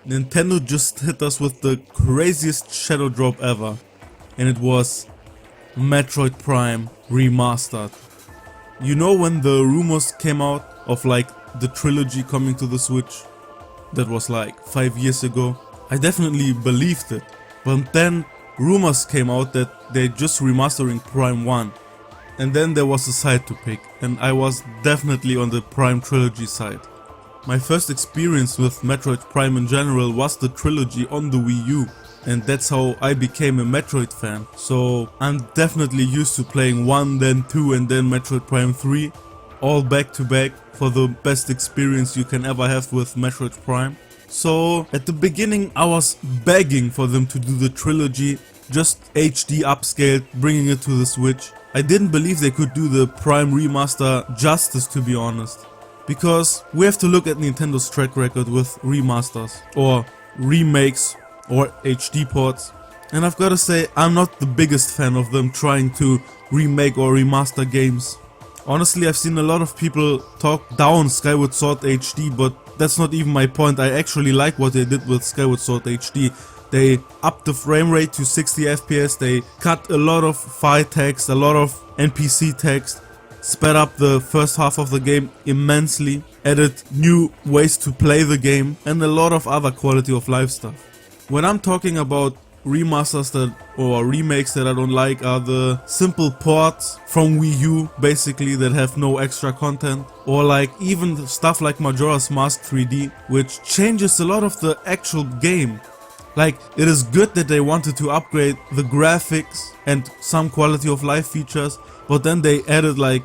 Nintendo just hit us with the craziest shadow drop ever, and it was Metroid Prime Remastered. You know, when the rumors came out of like the trilogy coming to the Switch, that was like 5 years ago, I definitely believed it. But then rumors came out that they're just remastering Prime 1. And then there was a side to pick, and I was definitely on the Prime trilogy side. My first experience with Metroid Prime in general was the trilogy on the Wii U, and that's how I became a Metroid fan. So I'm definitely used to playing 1, then 2 and then Metroid Prime 3, all back to back for the best experience you can ever have with Metroid Prime. So at the beginning I was begging for them to do the trilogy, just HD upscaled, bringing it to the Switch. I didn't believe they could do the Prime Remaster justice, to be honest. Because we have to look at Nintendo's track record with remasters, or remakes, or HD ports. And I've gotta say, I'm not the biggest fan of them trying to remake or remaster games. Honestly, I've seen a lot of people talk down Skyward Sword HD, but that's not even my point. I actually like what they did with Skyward Sword HD. They upped the frame rate to 60 FPS, they cut a lot of fight text, a lot of NPC text, sped up the first half of the game immensely, added new ways to play the game, and a lot of other quality of life stuff. When I'm talking about remasters or remakes that I don't like, are the simple ports from Wii U basically that have no extra content, or like even stuff like Majora's Mask 3D, which changes a lot of the actual game. Like, it is good that they wanted to upgrade the graphics and some quality of life features, but then they added like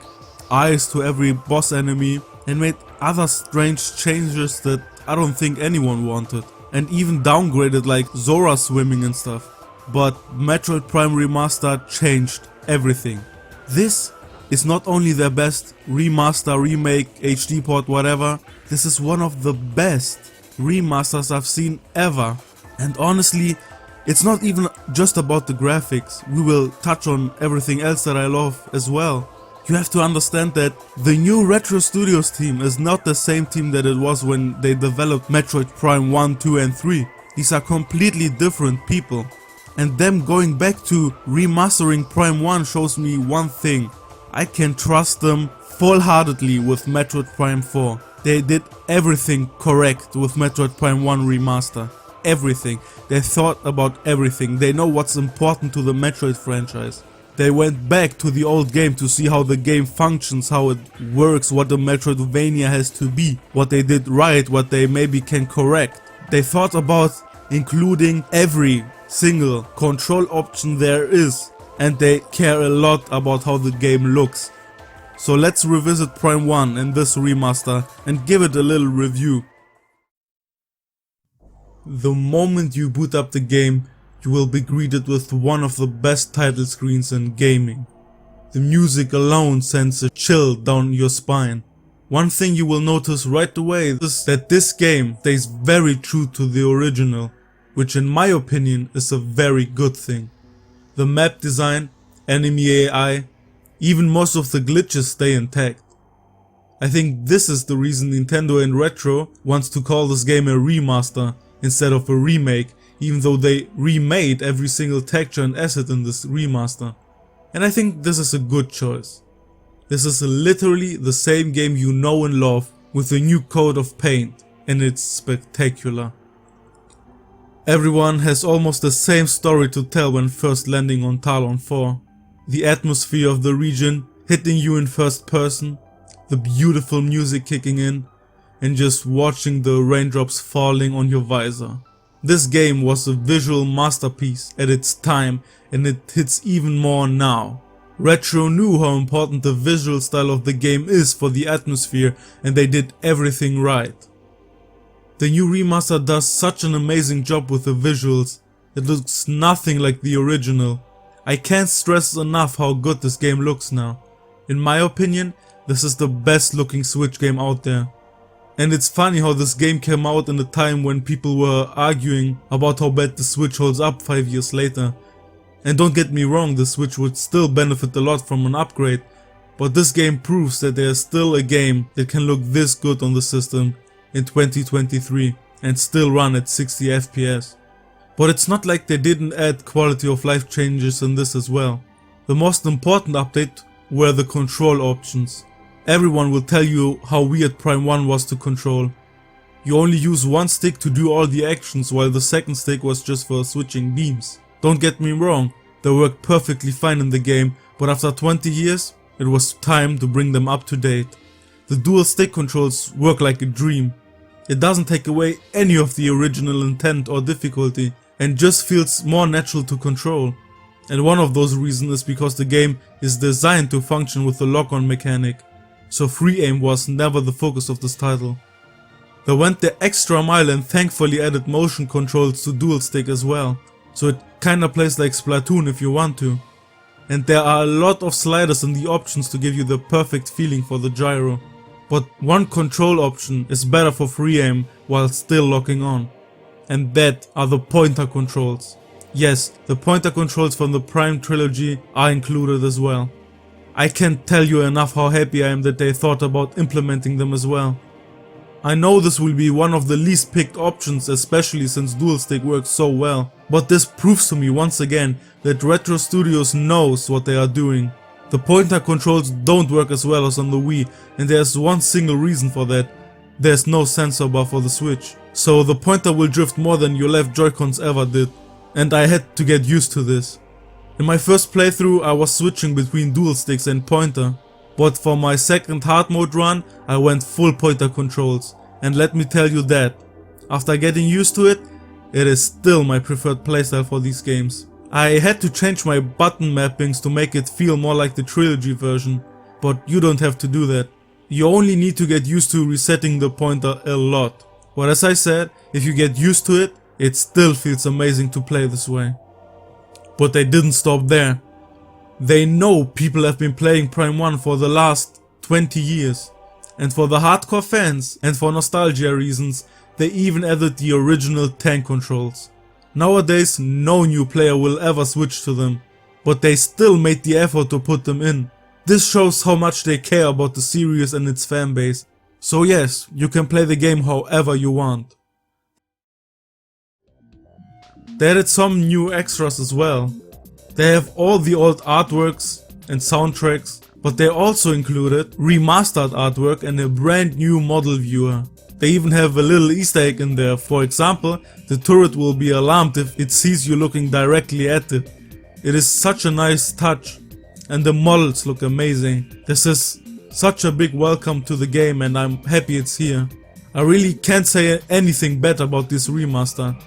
eyes to every boss enemy and made other strange changes that I don't think anyone wanted, and even downgraded like Zora swimming and stuff. But Metroid Prime Remastered changed everything. This is not only their best remaster, remake, HD port, whatever, this is one of the best remasters I've seen ever. And honestly, it's not even just about the graphics. We will touch on everything else that I love as well. You have to understand that the new Retro Studios team is not the same team that it was when they developed Metroid Prime 1, 2 and 3. These are completely different people. And them going back to remastering Prime 1 shows me one thing. I can trust them full-heartedly with Metroid Prime 4. They did everything correct with Metroid Prime 1 Remaster. Everything. They thought about everything. They know what's important to the Metroid franchise. They went back to the old game to see how the game functions, how it works, what the Metroidvania has to be, what they did right, what they maybe can correct. They thought about including every single control option there is, and they care a lot about how the game looks. So let's revisit Prime 1 in this remaster and give it a little review. The moment you boot up the game, you will be greeted with one of the best title screens in gaming. The music alone sends a chill down your spine. One thing you will notice right away is that this game stays very true to the original, which in my opinion is a very good thing. The map design, enemy AI, even most of the glitches stay intact. I think this is the reason Nintendo and Retro wants to call this game a remaster instead of a remake, even though they remade every single texture and asset in this remaster. And I think this is a good choice. This is literally the same game you know and love with a new coat of paint, and it's spectacular. Everyone has almost the same story to tell when first landing on Talon 4. The atmosphere of the region hitting you in first person, the beautiful music kicking in, and just watching the raindrops falling on your visor. This game was a visual masterpiece at its time, and it hits even more now. Retro knew how important the visual style of the game is for the atmosphere, and they did everything right. The new remaster does such an amazing job with the visuals. It looks nothing like the original. I can't stress enough how good this game looks now. In my opinion, this is the best looking Switch game out there. And it's funny how this game came out in a time when people were arguing about how bad the Switch holds up 5 years later. And don't get me wrong, the Switch would still benefit a lot from an upgrade, but this game proves that there is still a game that can look this good on the system in 2023. and still run at 60 FPS. But it's not like they didn't add quality of life changes in this as well. The most important update were the control options. Everyone will tell you how weird Prime 1 was to control. You only use one stick to do all the actions, while the second stick was just for switching beams. Don't get me wrong, they worked perfectly fine in the game, but after 20 years, it was time to bring them up to date. The dual stick controls work like a dream. It doesn't take away any of the original intent or difficulty, and just feels more natural to control. And one of those reasons is because the game is designed to function with the lock-on mechanic, so free aim was never the focus of this title. They went the extra mile and thankfully added motion controls to dual stick as well, so it kinda plays like Splatoon if you want to. And there are a lot of sliders in the options to give you the perfect feeling for the gyro. But one control option is better for free aim while still locking on. And that are the pointer controls. Yes, the pointer controls from the Prime trilogy are included as well. I can't tell you enough how happy I am that they thought about implementing them as well. I know this will be one of the least picked options, especially since dual stick works so well, but this proves to me once again that Retro Studios knows what they are doing. The pointer controls don't work as well as on the Wii, and there's one single reason for that. There's no sensor bar for the Switch, so the pointer will drift more than your left Joy-Cons ever did, and I had to get used to this. In my first playthrough I was switching between dual sticks and pointer, but for my second hard mode run I went full pointer controls, and let me tell you that, after getting used to it, it is still my preferred playstyle for these games. I had to change my button mappings to make it feel more like the trilogy version, but you don't have to do that. You only need to get used to resetting the pointer a lot. But as I said, if you get used to it, it still feels amazing to play this way. But they didn't stop there. They know people have been playing Prime 1 for the last 20 years. And for the hardcore fans and for nostalgia reasons, they even added the original tank controls. Nowadays, no new player will ever switch to them, but they still made the effort to put them in. This shows how much they care about the series and its fanbase. So yes, you can play the game however you want. They added some new extras as well. They have all the old artworks and soundtracks, but they also included remastered artwork and a brand new model viewer. They even have a little Easter egg in there. For example, the turret will be alarmed if it sees you looking directly at it. It is such a nice touch, and the models look amazing. This is such a big welcome to the game, and I'm happy it's here. I really can't say anything bad about this remaster.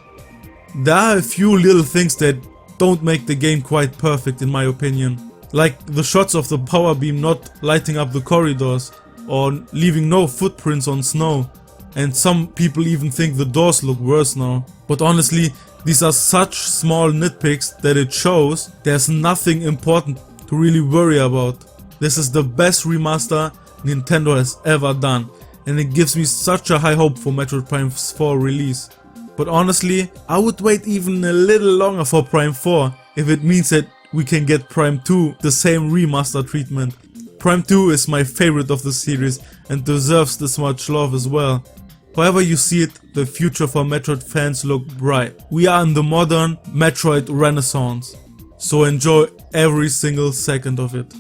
There are a few little things that don't make the game quite perfect in my opinion. Like the shots of the power beam not lighting up the corridors, or leaving no footprints on snow. And some people even think the doors look worse now. But honestly, these are such small nitpicks that it shows there's nothing important to really worry about. This is the best remaster Nintendo has ever done, and it gives me such a high hope for Metroid Prime 4 release. But honestly, I would wait even a little longer for Prime 4 if it means that we can get Prime 2 the same remaster treatment. Prime 2 is my favorite of the series and deserves this much love as well. However you see it, the future for Metroid fans look bright. We are in the modern Metroid renaissance, so enjoy every single second of it.